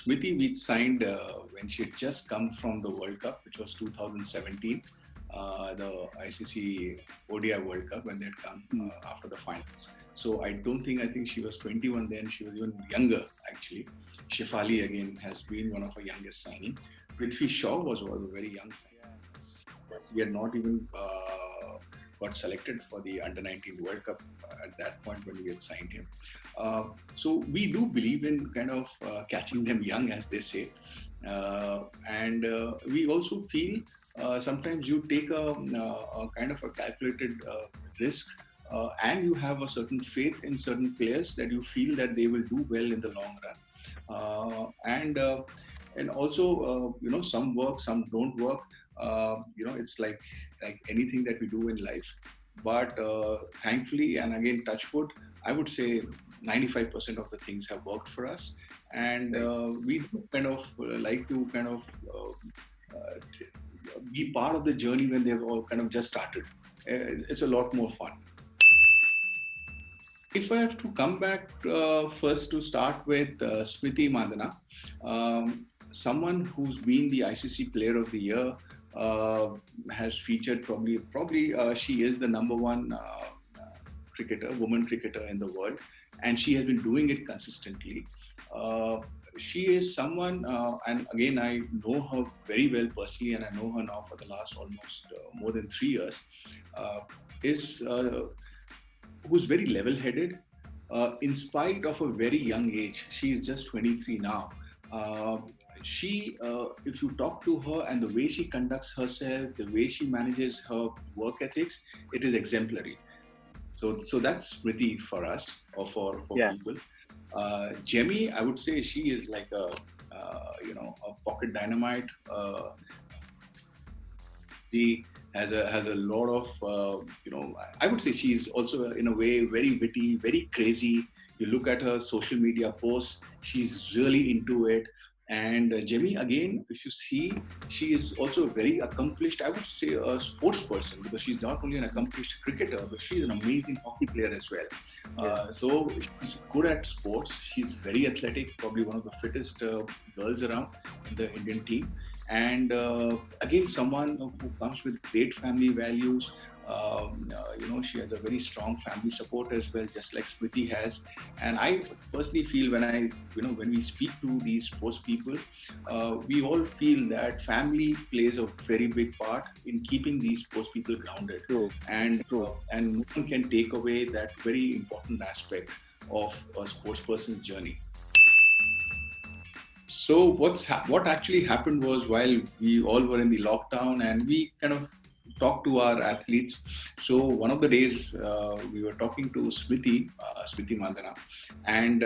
Smriti, we signed when she had just come from the World Cup, which was 2017, the ICC ODI World Cup, when they had come after the finals. So I think she was 21 then. She was even younger, actually. Shefali, again, has been one of our youngest signing. Prithvi Shaw was a very young signing. We had not even got selected for the Under-19 World Cup at that point when we had signed him. So we do believe in kind of catching them young, as they say. And we also feel sometimes you take a kind of a calculated risk and you have a certain faith in certain players that you feel that they will do well in the long run. And also, some work, some don't work. It's like anything that we do in life. But thankfully, and again, touch wood, I would say 95% of the things have worked for us. And we kind of like to kind of be part of the journey when they've all kind of just started. It's a lot more fun. If I have to come back first to start with Smriti Mandhana, someone who's been the ICC Player of the Year, has featured probably she is the number one woman cricketer in the world, and she has been doing it consistently. She is someone, and again, I know her very well personally, and I know her now for the last almost more than 3 years, who's very level-headed, in spite of a very young age. She is just 23 now. If you talk to her and the way she conducts herself, the way she manages her work ethics, it is exemplary. So that's Smriti for us, or for people. Jemmy, I would say she is like a pocket dynamite. She has a lot of, I would say she's also in a way very witty, very crazy. You look at her social media posts, she's really into it. And Jemmy, again, if you see, she is also a very accomplished, I would say, a sports person, because she's not only an accomplished cricketer, but she's an amazing hockey player as well. So she's good at sports. She's very athletic, probably one of the fittest girls around in the Indian team. And again, someone who comes with great family values. She has a very strong family support as well, just like Smriti has. And I personally feel when we speak to these sports people, we all feel that family plays a very big part in keeping these sports people grounded. And no one can take away that very important aspect of a sports person's journey. So what actually happened was, while we all were in the lockdown and we kind of talk to our athletes. So one of the days we were talking to Smriti Mandhana, and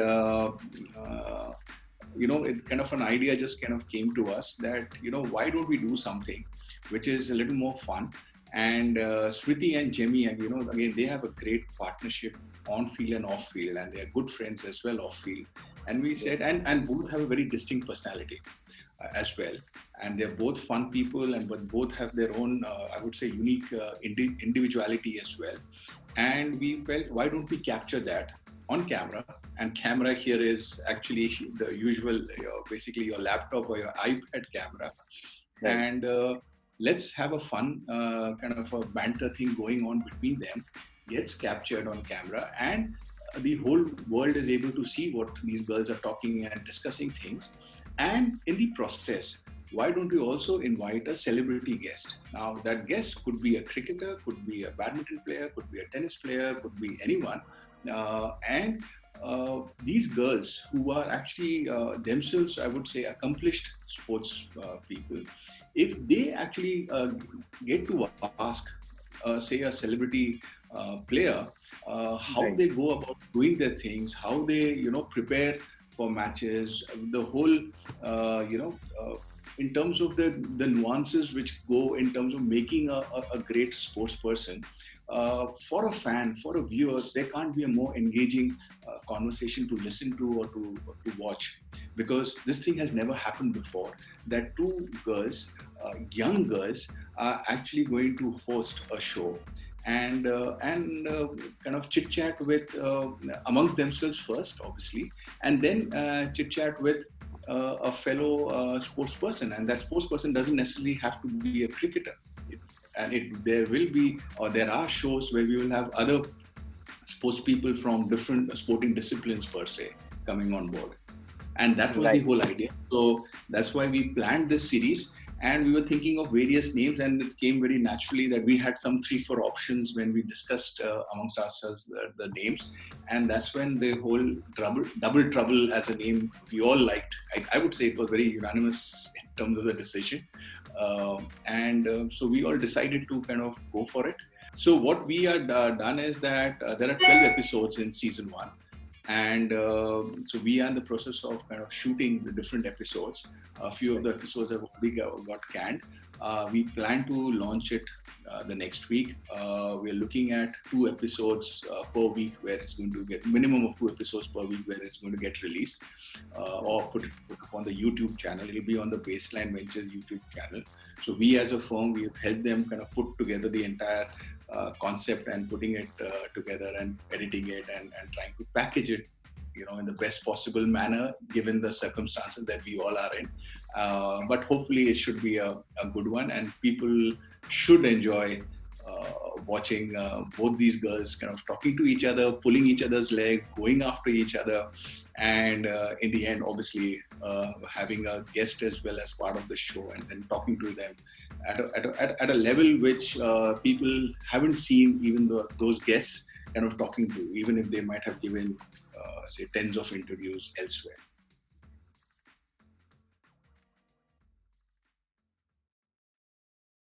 it kind of an idea just kind of came to us that why don't we do something which is a little more fun. And Smriti and Jemmy, and again, they have a great partnership on field and off field, and they are good friends as well off field. And we said, and both have a very distinct personality as well, and they're both fun people, but both have their own, I would say, unique individuality as well. And we felt, why don't we capture that on camera? And camera here is actually the usual, basically your laptop or your iPad camera. Right. And let's have a fun kind of a banter thing going on between them, gets captured on camera, and the whole world is able to see what these girls are talking and discussing things. And in the process, why don't we also invite a celebrity guest? Now, that guest could be a cricketer, could be a badminton player, could be a tennis player, could be anyone. And these girls, who are actually themselves, I would say, accomplished sports people, if they actually get to ask, say, a celebrity player, how they go about doing their things, how they, prepare for matches, the whole, in terms of the nuances which go in terms of making a great sports person. For a fan, for a viewer, there can't be a more engaging conversation to listen to or to watch, because this thing has never happened before, that two girls, young girls, are actually going to host a show and kind of chit chat with amongst themselves first, obviously, and then chit chat with a fellow sports person, and that sports person doesn't necessarily have to be a cricketer. There will be, or there are shows where we will have other sports people from different sporting disciplines per se coming on board. And that was the whole idea. So that's why we planned this series, and we were thinking of various names, and it came very naturally that we had some 3-4 options when we discussed amongst ourselves the names. And that's when the whole double trouble as a name we all liked. I would say it was very unanimous in terms of the decision. So we all decided to kind of go for it. So what we had done is that there are 12 episodes in season 1. And so we are in the process of kind of shooting the different episodes. A few of the episodes have already got canned. We plan to launch it the next week. We're looking at 2 episodes per week, where it's going to get minimum of 2 episodes per week, where it's going to get released or put up on the YouTube channel. It'll be on the Baseline Ventures YouTube channel. So we as a firm, we've helped them kind of put together the entire concept and putting it together and editing it and trying to package it, in the best possible manner given the circumstances that we all are in. But hopefully it should be a good one, and people should enjoy watching both these girls kind of talking to each other, pulling each other's legs, going after each other, and in the end, obviously, having a guest as well as part of the show, and then talking to them at a level which people haven't seen even those guests kind of talking to, even if they might have given, say, tens of interviews elsewhere.